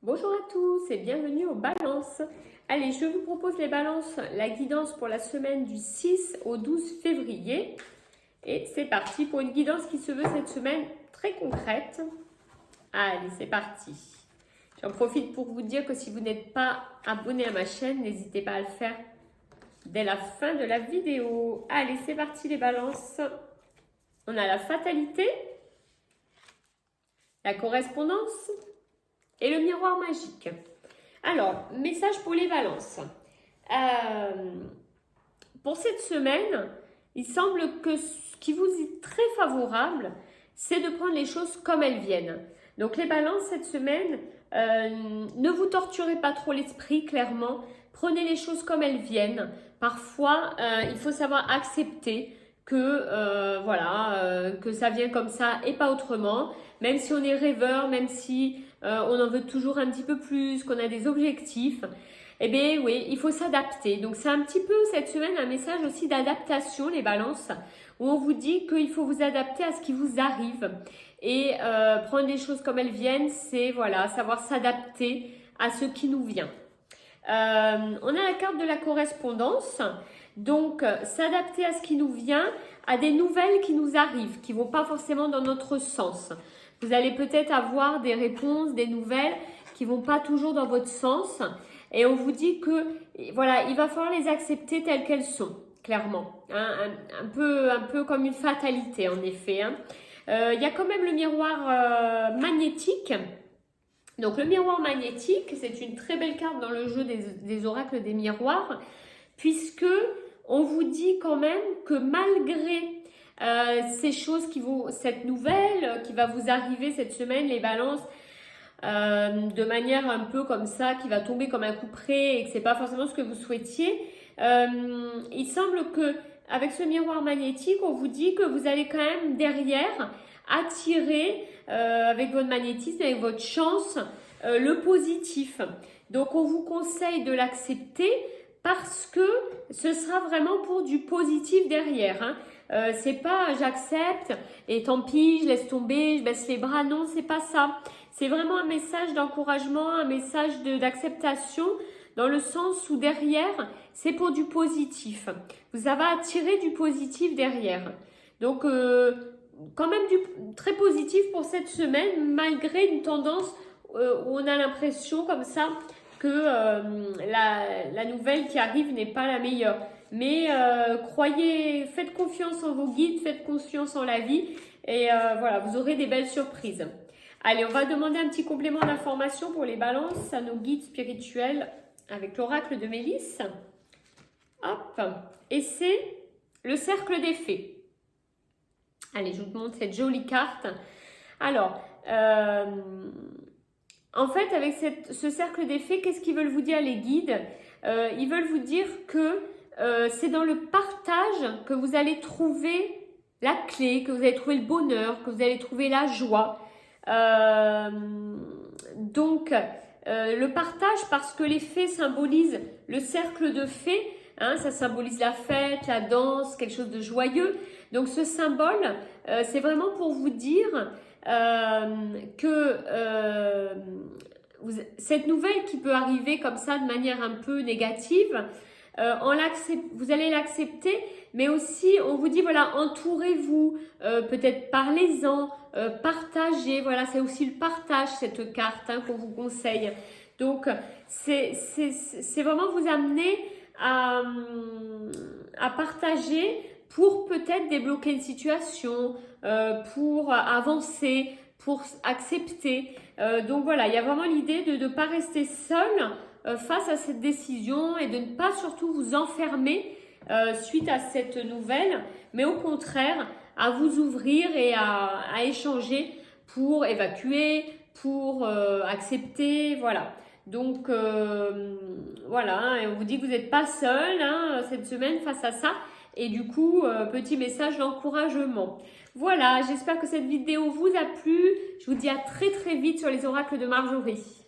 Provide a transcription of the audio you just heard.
Bonjour à tous et bienvenue aux balances. Allez, je vous propose les balances, la guidance pour la semaine du 6 au 12 février. Et c'est parti pour une guidance qui se veut cette semaine très concrète. Allez, c'est parti. J'en profite pour vous dire que si vous n'êtes pas abonné à ma chaîne, n'hésitez pas à le faire dès la fin de la vidéo. Allez, c'est parti les balances. On a la fatalité, la correspondance et le miroir magique. Alors, message pour les balances. Pour cette semaine, il semble que ce qui vous est très favorable, c'est de prendre les choses comme elles viennent. Donc les balances cette semaine, ne vous torturez pas trop l'esprit, clairement. Prenez les choses comme elles viennent. Parfois, il faut savoir accepter que, que ça vient comme ça et pas autrement. Même si on est rêveur, même si on en veut toujours un petit peu plus, qu'on a des objectifs, eh bien oui, il faut s'adapter. Donc c'est un petit peu cette semaine un message aussi d'adaptation, les balances, où on vous dit qu'il faut vous adapter à ce qui vous arrive. Et prendre les choses comme elles viennent, c'est voilà, savoir s'adapter à ce qui nous vient. On a la carte de la correspondance. Donc, s'adapter à ce qui nous vient, à des nouvelles qui nous arrivent, qui ne vont pas forcément dans notre sens. Vous allez peut-être avoir des réponses, des nouvelles qui ne vont pas toujours dans votre sens. Et on vous dit que, voilà, il va falloir les accepter telles qu'elles sont, clairement. Hein, un peu comme une fatalité, en effet. Hein. Il y a quand même le miroir magnétique. Donc, le miroir magnétique, c'est une très belle carte dans le jeu des oracles des miroirs, puisque on vous dit quand même que malgré ces choses cette nouvelle qui va vous arriver cette semaine, les balances, de manière un peu comme ça, qui va tomber comme un coup près et que c'est pas forcément ce que vous souhaitiez, il semble que avec ce miroir magnétique, on vous dit que vous allez quand même derrière attirer avec votre magnétisme, avec votre chance, le positif. Donc on vous conseille de l'accepter, parce que ce sera vraiment pour du positif derrière. Hein. C'est pas j'accepte et tant pis, je laisse tomber, je baisse les bras. Non, c'est pas ça. C'est vraiment un message d'encouragement, un message d'acceptation, dans le sens où derrière, c'est pour du positif. Vous avez attiré du positif derrière. Donc, quand même très positif pour cette semaine, malgré une tendance où on a l'impression comme ça que la nouvelle qui arrive n'est pas la meilleure. Mais croyez, faites confiance en vos guides, faites confiance en la vie et voilà, vous aurez des belles surprises. Allez, on va demander un petit complément d'information pour les balances à nos guides spirituels avec l'oracle de Mélisse. Hop, et c'est le cercle des fées. Allez, je vous montre cette jolie carte. Alors, en fait, avec ce cercle des fées, qu'est-ce qu'ils veulent vous dire les guides? Ils veulent vous dire que c'est dans le partage que vous allez trouver la clé, que vous allez trouver le bonheur, que vous allez trouver la joie. Donc, le partage, parce que les fées symbolisent le cercle de fées, hein, ça symbolise la fête, la danse, quelque chose de joyeux. Donc, ce symbole, c'est vraiment pour vous dire que cette nouvelle qui peut arriver comme ça de manière un peu négative, vous allez l'accepter, mais aussi on vous dit voilà, entourez-vous, peut-être parlez-en, partagez, voilà, c'est aussi le partage cette carte hein, qu'on vous conseille. Donc c'est vraiment vous amener à partager pour peut-être débloquer une situation, pour avancer, pour accepter. Donc voilà, il y a vraiment l'idée de ne pas rester seul face à cette décision et de ne pas surtout vous enfermer suite à cette nouvelle, mais au contraire, à vous ouvrir et à échanger pour évacuer, pour accepter, voilà. Donc voilà, hein, et on vous dit que vous n'êtes pas seul hein, cette semaine face à ça. Et du coup, petit message d'encouragement. Voilà, j'espère que cette vidéo vous a plu. Je vous dis à très très vite sur les oracles de Marjorie.